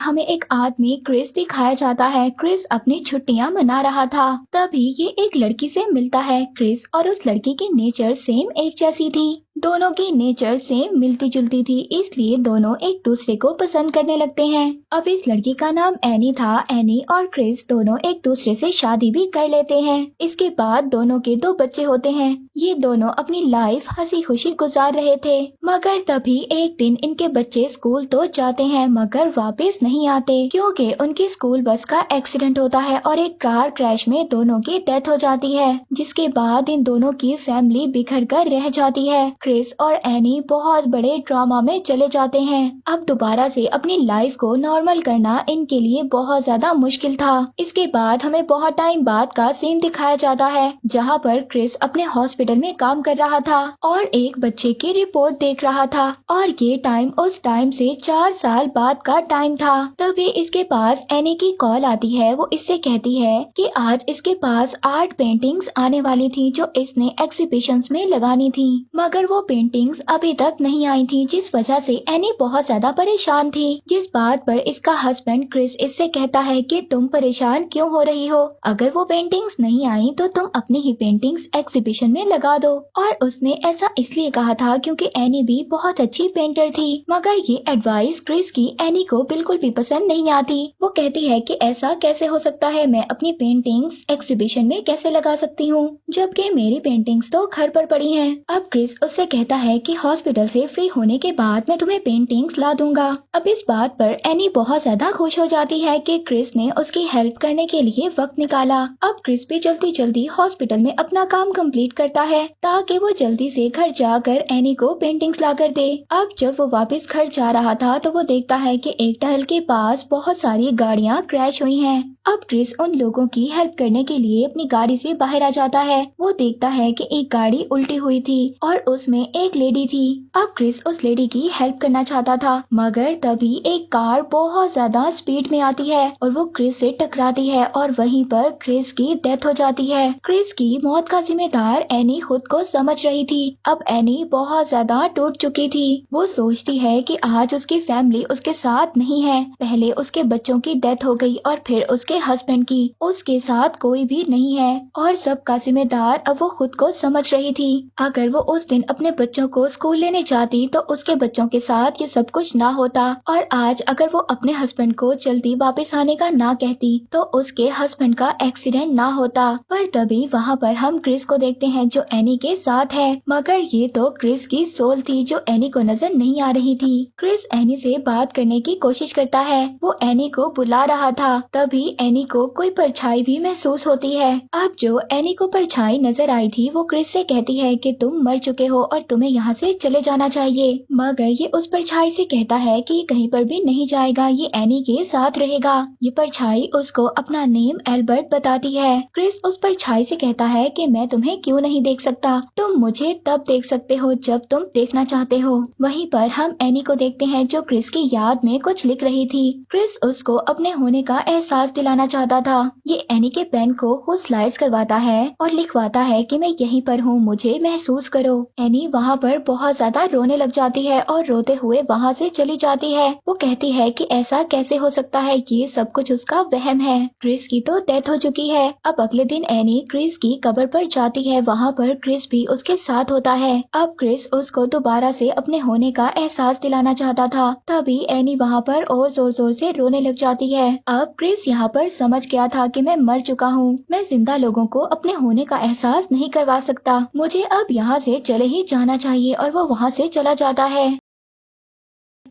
हमें एक आदमी क्रिस दिखाया जाता है। क्रिस अपनी छुट्टियां मना रहा था, तभी ये एक लड़की से मिलता है। क्रिस और उस लड़की की नेचर सेम एक जैसी थी। दोनों की नेचर सेम मिलती जुलती थी, इसलिए दोनों एक दूसरे को पसंद करने लगते हैं। अब इस लड़की का नाम एनी था। एनी और क्रिस दोनों एक दूसरे से शादी भी कर लेते हैं। इसके बाद दोनों के 2 बच्चे होते हैं। ये दोनों अपनी लाइफ हंसी खुशी गुजार रहे थे, मगर तभी एक दिन इनके बच्चे स्कूल तो जाते हैं मगर वापस नहीं आते, क्योंकि उनकी स्कूल बस का एक्सीडेंट होता है और एक कार क्रैश में दोनों की डेथ हो जाती है, जिसके बाद इन दोनों की फैमिली बिखर कर रह जाती है। क्रिस और एनी बहुत बड़े ड्रामा में चले जाते हैं। अब दोबारा से अपनी लाइफ को नॉर्मल करना इनके लिए बहुत ज्यादा मुश्किल था। इसके बाद हमें बहुत टाइम बाद का सीन दिखाया जाता है, जहाँ पर क्रिस अपने हॉस्पिटल में काम कर रहा था और एक बच्चे की रिपोर्ट देख रहा था, और ये टाइम उस टाइम से 4 साल बाद का टाइम था। तभी इसके पास एनी की कॉल आती है। वो इससे कहती है कि आज इसके पास आर्ट पेंटिंग्स आने वाली थी जो इसने एग्जीबिशंस में लगानी थी, मगर वो पेंटिंग्स अभी तक नहीं आई थी, जिस वजह से एनी बहुत ज्यादा परेशान थी। जिस बात पर इसका हस्बैंड क्रिस इससे कहता है कि तुम परेशान क्यों हो रही हो, अगर वो पेंटिंग्स नहीं आई तो तुम अपनी ही पेंटिंग्स एग्जीबिशन में लगा दो। और उसने ऐसा इसलिए कहा था क्योंकि एनी भी बहुत अच्छी पेंटर थी, मगर ये एडवाइस क्रिस की एनी को बिल्कुल भी पसंद नहीं आती। वो कहती है कि ऐसा कैसे हो सकता है, मैं अपनी पेंटिंग्स एग्जीबिशन में कैसे लगा सकती हूँ, जबकि मेरी पेंटिंग्स तो घर पर पड़ी हैं। अब क्रिस उससे कहता है कि हॉस्पिटल से फ्री होने के बाद मैं तुम्हें पेंटिंग्स ला दूंगा। अब इस बात पर एनी बहुत ज्यादा खुश हो जाती है कि क्रिस ने उसकी हेल्प करने के लिए वक्त निकाला। अब क्रिस भी जल्दी जल्दी हॉस्पिटल में अपना काम कंप्लीट करता है ताकि वो जल्दी से घर जाकर एनी को पेंटिंग्स ला कर दे। अब जब वो वापस घर जा रहा था तो वो देखता है कि एक टनल के पास बहुत सारी गाड़ियां क्रैश हुई हैं। अब क्रिस उन लोगों की हेल्प करने के लिए अपनी गाड़ी से बाहर आ जाता है। वो देखता है कि एक गाड़ी उल्टी हुई थी और उसमें एक लेडी थी। अब क्रिस उस लेडी की हेल्प करना चाहता था, मगर तभी एक कार बहुत ज्यादा स्पीड में आती है और वो क्रिस से टकराती है और वहीं पर क्रिस की डेथ हो जाती है। क्रिस की मौत का जिम्मेदार एनी खुद को समझ रही थी। अब एनी बहुत ज्यादा टूट चुकी थी। वो सोचती है कि आज उसकी फैमिली उसके साथ नहीं है। पहले उसके बच्चों की डेथ हो गई और फिर उसके हस्बैंड की। उसके साथ कोई भी नहीं है और सबका जिम्मेदार अब वो खुद को समझ रही थी। अगर वो उस दिन अपने बच्चों को स्कूल लेने जाती तो उसके बच्चों के साथ ये सब कुछ ना होता, और आज अगर वो अपने हस्बैंड को जल्दी वापस आने का ना कहती तो उसके हस्बैंड का एक्सीडेंट ना होता। पर तभी वहाँ पर हम क्रिस को देखते हैं जो एनी के साथ है, मगर ये तो क्रिस की सोल थी जो एनी को नजर नहीं आ रही थी। क्रिस एनी से बात करने की कोशिश करता है। वो एनी को बुला रहा था, तभी एनी को कोई परछाई भी महसूस होती है। अब जो एनी को परछाई नजर आई थी वो क्रिस से कहती है कि तुम मर चुके हो और तुम्हें यहाँ से चले जाना चाहिए, मगर ये उस परछाई से कहता है कि ये कहीं पर भी नहीं जाएगा, ये एनी के साथ रहेगा। ये परछाई उसको अपना नेम एल्बर्ट बताती है। क्रिस उस परछाई से कहता है कि मैं तुम्हें क्यों नहीं देख सकता, तुम मुझे तब देख सकते हो जब तुम देखना चाहते हो। वहीं पर हम एनी को देखते हैं जो क्रिस की याद में कुछ लिख रही थी। क्रिस उसको अपने होने का एहसास दिलाना चाहता था। ये एनी के पेन को खुद स्लाइड्स करवाता है और लिखवाता है कि मैं यहीं पर हूँ, मुझे महसूस करो। एनी वहाँ पर बहुत ज्यादा रोने लग जाती है और रोते हुए वहाँ से चली जाती है। वो कहती है कि ऐसा कैसे हो सकता है, ये सब कुछ उसका वहम है। क्रिस की तो डेथ हो चुकी है। अब अगले दिन एनी क्रिस की कब्र पर जाती है। वहाँ पर क्रिस भी उसके साथ होता है। अब क्रिस उसको दोबारा से अपने होने का एहसास दिलाना चाहता था, तभी एनी वहाँ पर और जोर जोर से रोने लग जाती है। अब क्रिस यहाँ पर समझ गया था कि मैं मर चुका हूँ, मैं जिंदा लोगों को अपने होने का एहसास नहीं करवा सकता, मुझे अब यहाँ से चले ही जाना चाहिए, और वो वहाँ से चला जाता है।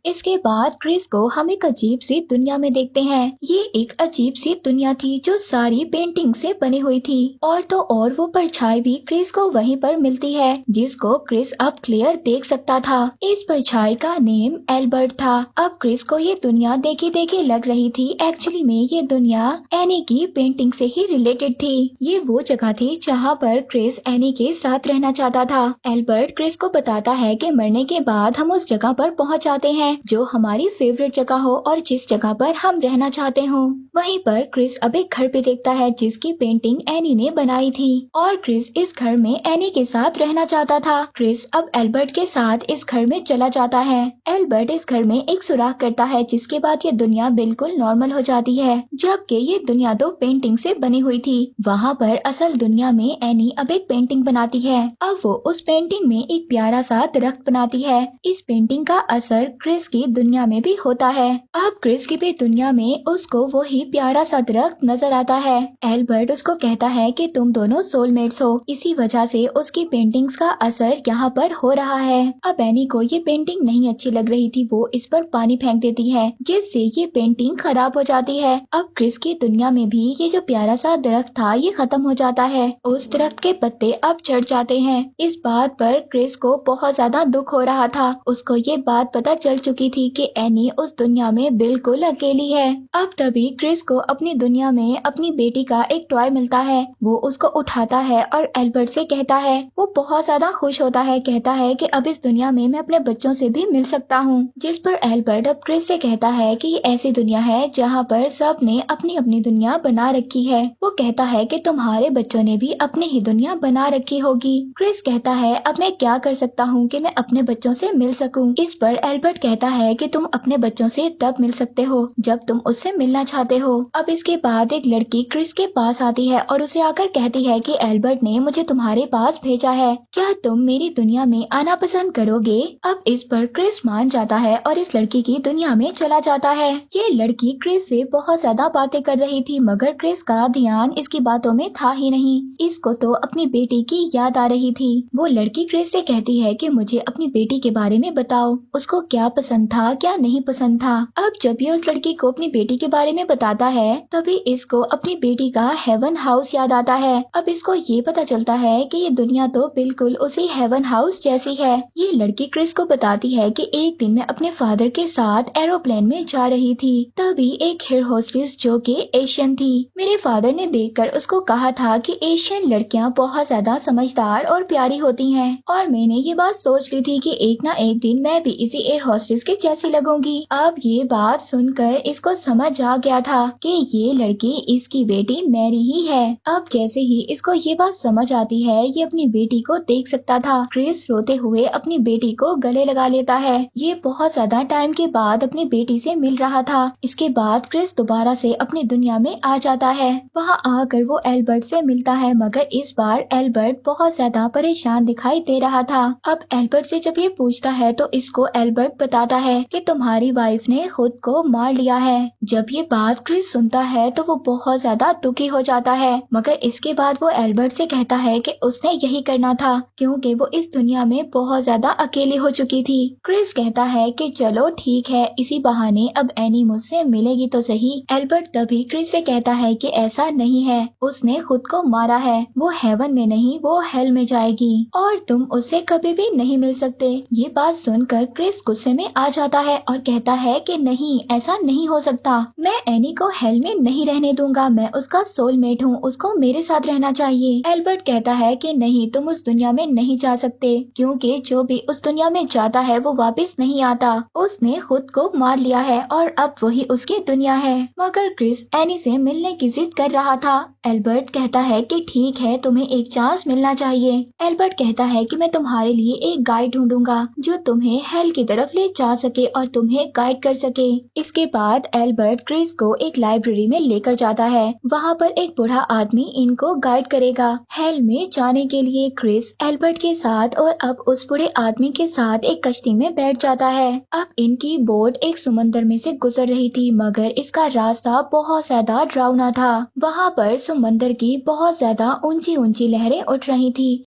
इसके बाद क्रिस को हम एक अजीब सी दुनिया में देखते हैं। ये एक अजीब सी दुनिया थी जो सारी पेंटिंग से बनी हुई थी, और तो और वो परछाई भी क्रिस को वहीं पर मिलती है जिसको क्रिस अब क्लियर देख सकता था। इस परछाई का नेम एल्बर्ट था। अब क्रिस को ये दुनिया देखी देखी लग रही थी, एक्चुअली में ये दुनिया एनी की पेंटिंग से ही रिलेटेड थी। ये वो जगह थी जहाँ पर क्रिस एनी के साथ रहना चाहता था। एल्बर्ट क्रिस को बताता है कि मरने के बाद हम उस जगह पर पहुँच जाते हैं है जो हमारी फेवरेट जगह हो और जिस जगह पर हम रहना चाहते हो। वहीं पर क्रिस अब एक घर पे देखता है जिसकी पेंटिंग एनी ने बनाई थी और क्रिस इस घर में एनी के साथ रहना चाहता था। क्रिस अब एल्बर्ट के साथ इस घर में चला जाता है। एल्बर्ट इस घर में एक सुराख करता है जिसके बाद ये दुनिया बिल्कुल नॉर्मल हो जाती है, जबकि ये दुनिया तो पेंटिंग से बनी हुई थी। वहाँ पर असल दुनिया में एनी अब एक पेंटिंग बनाती है। अब वो उस पेंटिंग में एक प्यारा सा दरख्त बनाती है। इस पेंटिंग का असर क्रिस की दुनिया में भी होता है। अब क्रिस की भी दुनिया में उसको वही प्यारा सा दरख्त नजर आता है। एल्बर्ट उसको कहता है कि तुम दोनों सोलमेट्स हो, इसी वजह से उसकी पेंटिंग्स का असर यहाँ पर हो रहा है। अब एनी को ये पेंटिंग नहीं अच्छी लग रही थी, वो इस पर पानी फेंक देती है जिससे ये पेंटिंग खराब हो जाती है। अब क्रिस की दुनिया में भी ये जो प्यारा सा दरख्त था ये खत्म हो जाता है। उस दरख्त के पत्ते अब झड़ जाते हैं। इस बात पर क्रिस को बहुत ज्यादा दुख हो रहा था। उसको ये बात पता चल चुकी थी कि एनी उस दुनिया में बिल्कुल अकेली है। अब तभी क्रिस को अपनी दुनिया में अपनी बेटी का एक टॉय मिलता है। वो उसको उठाता है और एल्बर्ट से कहता है। वो बहुत ज्यादा खुश होता है, कहता है कि अब इस दुनिया में मैं अपने बच्चों से भी मिल सकता हूँ। जिस पर एल्बर्ट अब क्रिस से कहता है कि ये ऐसी दुनिया है जहाँ पर सब ने अपनी अपनी दुनिया बना रखी है। वो कहता है कि तुम्हारे बच्चों ने भी अपनी ही दुनिया बना रखी होगी। क्रिस कहता है अब मैं क्या कर सकता हूँ कि मैं अपने बच्चों से मिल सकूं। इस पर एल्बर्ट कहता है कि तुम अपने बच्चों से तब मिल सकते हो जब तुम उससे मिलना चाहते हो। अब इसके बाद एक लड़की क्रिस के पास आती है और उसे आकर कहती है कि एल्बर्ट ने मुझे तुम्हारे पास भेजा है, क्या तुम मेरी दुनिया में आना पसंद करोगे। अब इस पर क्रिस मान जाता है और इस लड़की की दुनिया में चला जाता है। ये लड़की क्रिस से बहुत ज्यादा बातें कर रही थी मगर क्रिस का ध्यान इसकी बातों में था ही नहीं। इसको तो अपनी बेटी की याद आ रही थी। वो लड़की क्रिस से कहती है कि मुझे अपनी बेटी के बारे में बताओ, उसको क्या पसंद था क्या नहीं पसंद था। अब जब ये उस लड़की को अपनी बेटी के बारे में बताता है तभी इसको अपनी बेटी का हेवन हाउस याद आता है। अब इसको ये पता चलता है कि ये दुनिया तो बिल्कुल उसी हेवन हाउस जैसी है। ये लड़की क्रिस को बताती है कि एक दिन मैं अपने फादर के साथ एरोप्लेन में जा रही थी, तभी एक एयर होस्टेस जो कि एशियन थी, मेरे फादर ने देखकर उसको कहा था कि एशियन लड़कियां बहुत ज्यादा समझदार और प्यारी होती हैं और मैंने ये बात सोच ली थी कि एक ना एक दिन मैं भी इसी एयर होस्टेस के जैसी लगूंगी। अब ये बात सुनकर इसको समझ आ गया था कि ये लड़की इसकी बेटी मैरी ही है। अब जैसे ही इसको ये बात समझ आती है ये अपनी बेटी को देख सकता था। क्रिस रोते हुए अपनी बेटी को गले लगा लेता है। ये बहुत ज्यादा टाइम के बाद अपनी बेटी से मिल रहा था। इसके बाद क्रिस दोबारा से अपनी दुनिया में आ जाता है। वहाँ आकर वो एल्बर्ट से मिलता है मगर इस बार एल्बर्ट बहुत ज्यादा परेशान दिखाई दे रहा था। अब एल्बर्ट से जब ये पूछता है तो इसको एल्बर्ट बताता है कि तुम्हारी वाइफ ने खुद को मार लिया है। जब ये बात क्रिस सुनता है तो वो बहुत ज्यादा दुखी हो जाता है मगर इसके बाद वो एल्बर्ट से कहता है कि उसने यही करना था क्योंकि वो इस दुनिया में बहुत ज्यादा अकेली हो चुकी थी। क्रिस कहता है कि चलो ठीक है, इसी बहाने अब एनी मुझसे मिलेगी तो सही। एल्बर्ट तभी क्रिस से कहता है कि ऐसा नहीं है, उसने खुद को मारा है, वो हेवन में नहीं वो हेल में जाएगी और तुम उससे कभी भी नहीं मिल सकते। ये बात सुनकर क्रिस गुस्से में आ जाता है और कहता है कि नहीं, ऐसा नहीं हो सकता, मैं एनी को हेल में नहीं रहने दूंगा, मैं उसका सोलमेट हूँ, उसको मेरे साथ रहना चाहिए। एल्बर्ट कहता है कि नहीं, तुम उस दुनिया में नहीं जा सकते क्योंकि जो भी उस दुनिया में जाता है वो वापस नहीं आता, उसने खुद को मार लिया है और अब वही उसकी दुनिया है। मगर क्रिस एनी से मिलने की जिद कर रहा था। एल्बर्ट कहता है कि ठीक है, तुम्हें एक चांस मिलना चाहिए। एल्बर्ट कहता है कि मैं तुम्हारे लिए एक गाइड ढूंढूंगा जो तुम्हें हेल की तरफ ले जा सके और तुम्हें गाइड कर सके। इसके बाद एल्बर्ट क्रिस को एक लाइब्रेरी में लेकर जाता है। वहाँ पर एक बूढ़ा आदमी इनको गाइड करेगा हेल में जाने के लिए। क्रिस एल्बर्ट के साथ और अब उस बूढ़े आदमी के साथ एक कश्ती में बैठ जाता है। अब इनकी बोट एक समुंदर में से गुजर रही थी मगर इसका रास्ता बहुत ज्यादा डरावना था। वहाँ पर समुंदर की बहुत ज्यादा ऊंची ऊंची लहरें उठ रही थी।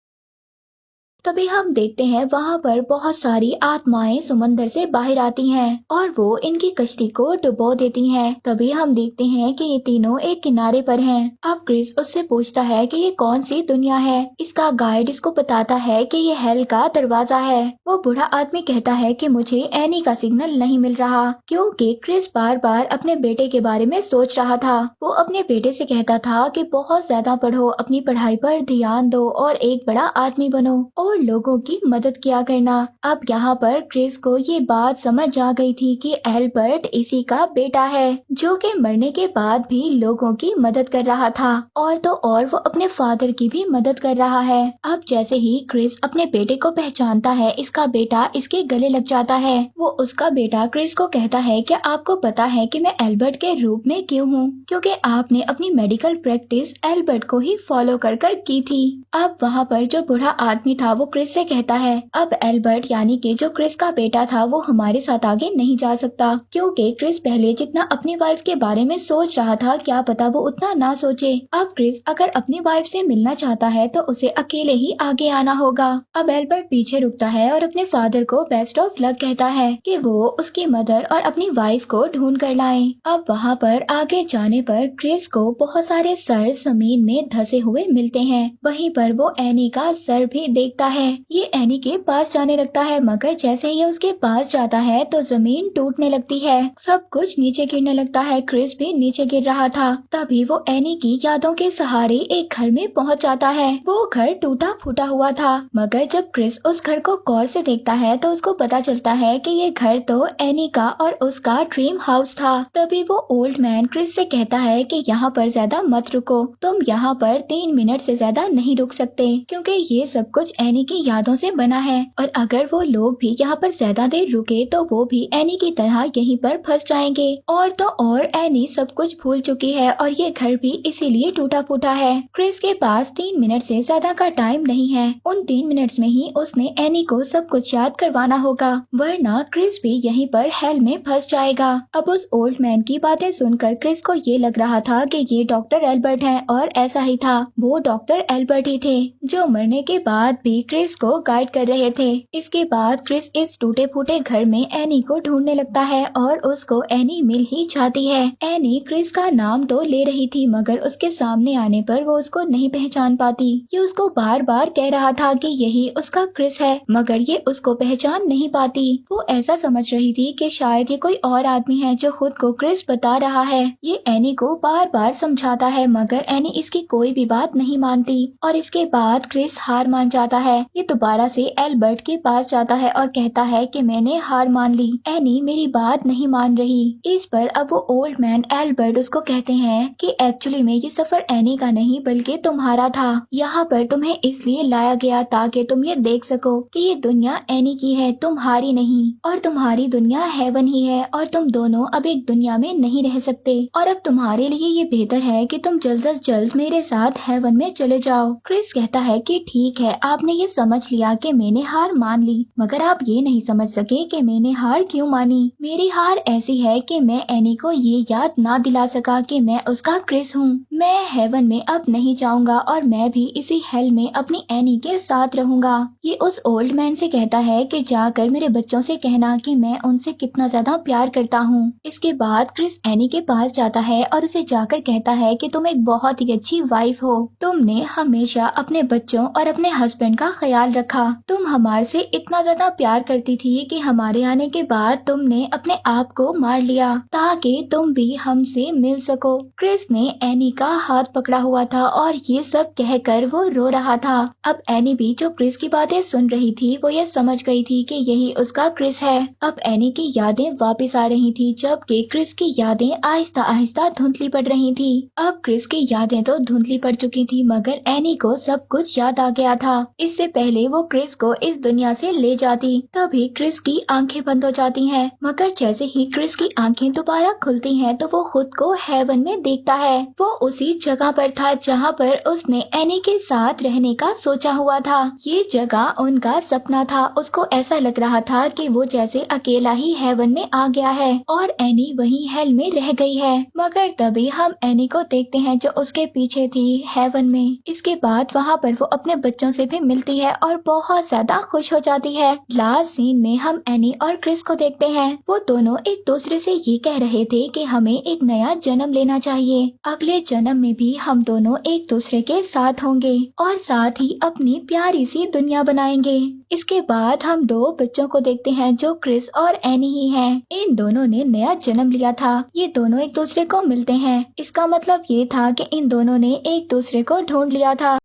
तभी हम देखते हैं वहाँ पर बहुत सारी आत्माएं समंदर से बाहर आती हैं और वो इनकी कश्ती को डुबो देती हैं। तभी हम देखते हैं कि ये तीनों एक किनारे पर हैं। अब क्रिस उससे पूछता है कि ये कौन सी दुनिया है। इसका गाइड इसको बताता है कि ये हेल का दरवाजा है। वो बूढ़ा आदमी कहता है कि मुझे एनी का सिग्नल नहीं मिल रहा क्योंकि क्रिस बार बार अपने बेटे के बारे में सोच रहा था। वो अपने बेटे से कहता था कि बहुत ज्यादा पढ़ो, अपनी पढ़ाई पर ध्यान दो और एक बड़ा आदमी बनो। और और लोगों की मदद किया करना। अब यहाँ पर क्रिस को ये बात समझ आ गई थी कि एल्बर्ट इसी का बेटा है, जो कि मरने के बाद भी लोगों की मदद कर रहा था, और तो और वो अपने फादर की भी मदद कर रहा है। अब जैसे ही क्रिस अपने बेटे को पहचानता है, इसका बेटा इसके गले लग जाता है। वो उसका बेटा क्रिस को कहता है कि आपको पता है कि मैं एल्बर्ट के रूप में क्यों हूँ, क्योंकि आपने अपनी मेडिकल प्रैक्टिस एल्बर्ट को ही फॉलो कर कर की थी। अब वहाँ पर जो बूढ़ा आदमी था वो क्रिस से कहता है, अब एल्बर्ट यानी कि जो क्रिस का बेटा था वो हमारे साथ आगे नहीं जा सकता, क्योंकि क्रिस पहले जितना अपनी वाइफ के बारे में सोच रहा था, क्या पता वो उतना ना सोचे। अब क्रिस अगर अपनी वाइफ से मिलना चाहता है तो उसे अकेले ही आगे आना होगा। अब एल्बर्ट पीछे रुकता है और अपने फादर को बेस्ट ऑफ लक कहता है कि वो उसकी मदर और अपनी वाइफ को ढूंढ कर लाएं। अब वहाँ पर आगे जाने पर क्रिस को बहुत सारे सर जमीन में धंसे हुए मिलते हैं। वहीं पर वो एनी का सर भी देखता है। ये एनी के पास जाने लगता है, मगर जैसे ही उसके पास जाता है तो जमीन टूटने लगती है, सब कुछ नीचे गिरने लगता है। क्रिस भी नीचे गिर रहा था। तभी वो एनी की यादों के सहारे एक घर में पहुंच जाता है। वो घर टूटा फूटा हुआ था, मगर जब क्रिस उस घर को गौर से देखता है तो उसको पता चलता है कि ये घर तो एनी का और उसका ड्रीम हाउस था। तभी वो ओल्ड मैन क्रिस से कहता है कि यहाँ पर ज्यादा मत रुको, तुम यहाँ पर 3 मिनट से ज्यादा नहीं रुक सकते, क्योंकि ये सब कुछ एनी की यादों से बना है, और अगर वो लोग भी यहाँ पर ज्यादा देर रुके तो वो भी एनी की तरह यहीं पर फंस जाएंगे। और तो और एनी सब कुछ भूल चुकी है और ये घर भी इसीलिए टूटा फूटा है। क्रिस के पास 3 मिनट से ज्यादा का टाइम नहीं है। उन 3 मिनट्स में ही उसने एनी को सब कुछ याद करवाना होगा, वरना क्रिस भी यहीं पर हेल में फंस जाएगा। अब उस ओल्ड मैन की बातें सुनकर क्रिस को ये लग रहा था कि ये डॉक्टर एल्बर्ट है, और ऐसा ही था, वो डॉक्टर एल्बर्ट ही थे, जो मरने के बाद भी क्रिस को गाइड कर रहे थे। इसके बाद क्रिस इस टूटे फूटे घर में एनी को ढूंढने लगता है और उसको एनी मिल ही जाती है। एनी क्रिस का नाम तो ले रही थी, मगर उसके सामने आने पर वो उसको नहीं पहचान पाती। ये उसको बार बार कह रहा था कि यही उसका क्रिस है, मगर ये उसको पहचान नहीं पाती। वो ऐसा समझ रही थी कि शायद ये कोई और आदमी है जो खुद को क्रिस बता रहा है। ये एनी को बार बार समझाता है, मगर एनी इसकी कोई भी बात नहीं मानती, और इसके बाद क्रिस हार मान जाता है। ये दोबारा से एल्बर्ट के पास जाता है और कहता है कि मैंने हार मान ली, एनी मेरी बात नहीं मान रही। इस पर अब वो ओल्ड मैन एल्बर्ट उसको कहते हैं कि एक्चुअली में ये सफर एनी का नहीं बल्कि तुम्हारा था। यहाँ पर तुम्हें इसलिए लाया गया ताकि तुम ये देख सको कि ये दुनिया एनी की है, तुम्हारी नहीं, और तुम्हारी दुनिया हेवन ही है, और तुम दोनों अब एक दुनिया में नहीं रह सकते, और अब तुम्हारे लिए ये बेहतर है कि तुम जल्द से जल्द मेरे साथ हेवन में चले जाओ। क्रिस कहता है कि ठीक है, आपने ये समझ लिया कि मैंने हार मान ली, मगर आप ये नहीं समझ सके कि मैंने हार क्यों मानी। मेरी हार ऐसी है कि मैं एनी को ये याद ना दिला सका कि मैं उसका क्रिस हूँ। मैं हेवन में अब नहीं जाऊंगा और मैं भी इसी हेल में अपनी एनी के साथ रहूंगा। ये उस ओल्ड मैन से कहता है कि जाकर मेरे बच्चों से कहना कि मैं उनसे कितना ज्यादा प्यार करता हूँ। इसके बाद क्रिस एनी के पास जाता है और उसे जाकर कहता है कि तुम एक बहुत ही अच्छी वाइफ हो, तुमने हमेशा अपने बच्चों और अपने हस्बैंड का ख्याल रखा, तुम हमारे से इतना ज्यादा प्यार करती थी कि हमारे आने के बाद तुमने अपने आप को मार लिया ताकि तुम भी हमसे मिल सको। क्रिस ने एनी का हाथ पकड़ा हुआ था और ये सब कहकर वो रो रहा था। अब एनी भी जो क्रिस की बातें सुन रही थी वो ये समझ गई थी कि यही उसका क्रिस है। अब एनी की यादें वापस आ रही थी, जबकि क्रिस की यादें आहिस्ता आहिस्ता धुंधली पड़ रही थी। अब क्रिस की यादें तो धुंधली पड़ चुकी थी, मगर एनी को सब कुछ याद आ गया था। इससे पहले वो क्रिस को इस दुनिया से ले जाती, तभी क्रिस की आंखें बंद हो जाती हैं, मगर जैसे ही क्रिस की आंखें दोबारा खुलती हैं तो वो खुद को हेवन में देखता है। वो उसी जगह पर था जहाँ पर उसने एनी के साथ रहने का सोचा हुआ था। ये जगह उनका सपना था। उसको ऐसा लग रहा था कि वो जैसे अकेला ही हेवन में आ गया है और एनी वहीं हेल में रह गई है। मगर तभी हम एनी को देखते हैं जो उसके पीछे थी हेवन में। इसके बाद वहाँ पर वो अपने बच्चों से भी मिलती है और बहुत ज्यादा खुश हो जाती है। लास्ट सीन में हम एनी और क्रिस को देखते हैं। वो दोनों एक दूसरे से ये कह रहे थे कि हमें एक नया जन्म लेना चाहिए, अगले जन्म में भी हम दोनों एक दूसरे के साथ होंगे और साथ ही अपनी प्यारी सी दुनिया बनाएंगे। इसके बाद हम दो बच्चों को देखते हैं जो क्रिस और एनी ही हैं। इन दोनों ने नया जन्म लिया था। ये दोनों एक दूसरे को मिलते हैं। इसका मतलब ये था कि इन दोनों ने एक दूसरे को ढूंढ लिया था।